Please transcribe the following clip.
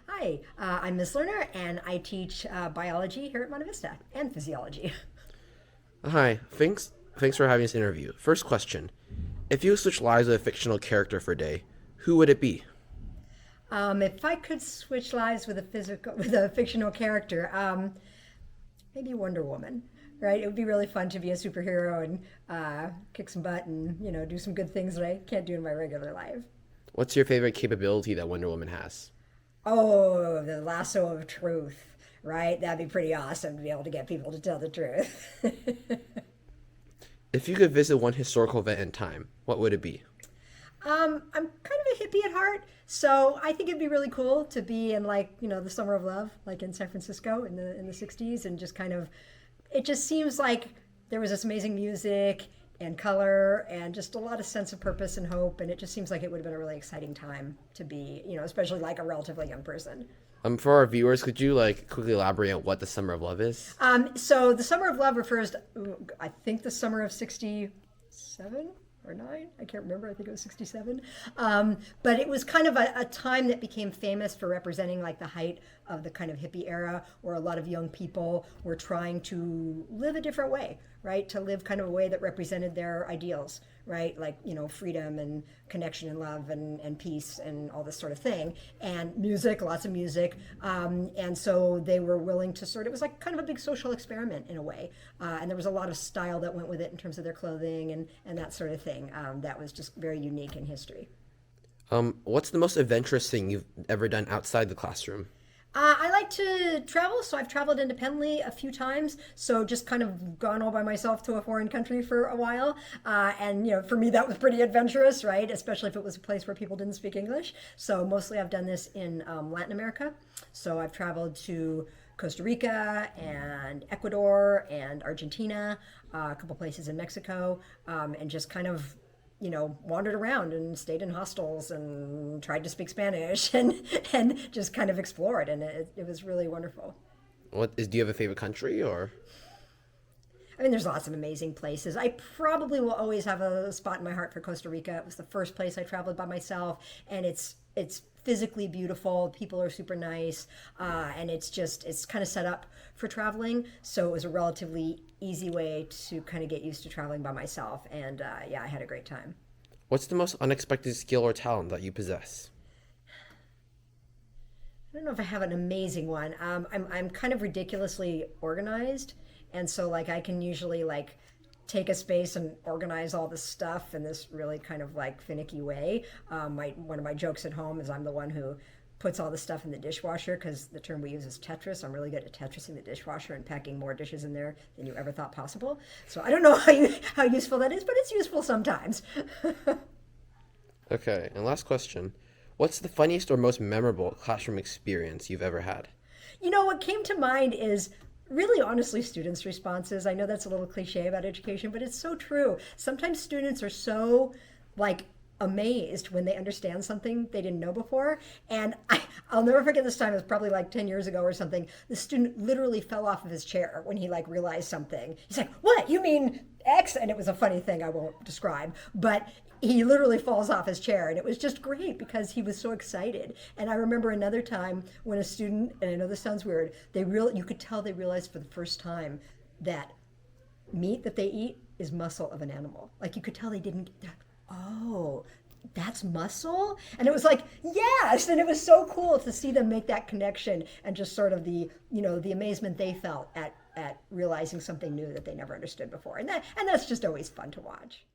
Hi, I'm Miss Lerner, and I teach biology here at Monte Vista and physiology. Hi, thanks for having this interview. First question. If you switch lives with a fictional character for a day, who would it be? If I could switch lives with a fictional character, maybe Wonder Woman, right? It would be really fun to be a superhero and kick some butt and do some good things that I can't do in my regular life. What's your favorite capability that Wonder Woman has? Oh, the lasso of truth, right? That'd be pretty awesome to be able to get people to tell the truth. If you could visit one historical event in time, what would it be? I'm kind of a hippie at heart, so I think it'd be really cool to be in the summer of love, like in San Francisco in the '60s, and just kind of, it just seems like there was this amazing music and color and just a lot of sense of purpose and hope, and it just seems like it would have been a really exciting time to be, especially like a relatively young person. For our viewers, could you quickly elaborate on what the Summer of Love is? So the summer of love refers to, I think, the summer of '67 or nine. I can't remember. I think it was '67. But it was kind of a time that became famous for representing like the height of the kind of hippie era, where a lot of young people were trying to live a different way, right? To live kind of a way that represented their ideals, right? Like, freedom and connection and love and peace and all this sort of thing. And music, lots of music. And so they were willing to it was like kind of a big social experiment in a way. And there was a lot of style that went with it in terms of their clothing and that sort of thing. That was just very unique in history. What's the most adventurous thing you've ever done outside the classroom? I like to travel, so I've traveled independently a few times. So just kind of gone all by myself to a foreign country for a while, and for me that was pretty adventurous, right? Especially if it was a place where people didn't speak English. So mostly I've done this in Latin America. So I've traveled to Costa Rica and Ecuador and Argentina, a couple places in Mexico, and just kind of wandered around and stayed in hostels and tried to speak Spanish and just kind of explored. And it was really wonderful. Do you have a favorite country or? I mean, there's lots of amazing places. I probably will always have a spot in my heart for Costa Rica. It was the first place I traveled by myself, and it's physically beautiful. People are super nice, and it's kind of set up for traveling. So it was a relatively easy way to kind of get used to traveling by myself. And yeah, I had a great time. What's the most unexpected skill or talent that you possess? I don't know if I have an amazing one. I'm kind of ridiculously organized, and so like I can usually like take a space and organize all this stuff in this really kind of like finicky way. My one of my jokes at home is I'm the one who puts all the stuff in the dishwasher because the term we use is Tetris. I'm really good at Tetrising the dishwasher and packing more dishes in there than you ever thought possible. So I don't know how useful that is, but it's useful sometimes. Okay, and last question. What's the funniest or most memorable classroom experience you've ever had? What came to mind is really honestly students' responses. I know that's a little cliche about education, but it's so true. Sometimes students are so like amazed when they understand something they didn't know before. And I'll never forget this time. It was probably like 10 years ago or something. The student literally fell off of his chair when he like realized something. He's like, "What? You mean X?" And it was a funny thing I won't describe, but he literally falls off his chair, and it was just great because he was so excited. And I remember another time when a student, and I know this sounds weird, you could tell they realized for the first time that meat that they eat is muscle of an animal. Like you could tell they didn't get that. Oh, that's muscle? And it was like, yes. And it was so cool to see them make that connection and just sort of the amazement they felt at realizing something new that they never understood before. And that's just always fun to watch.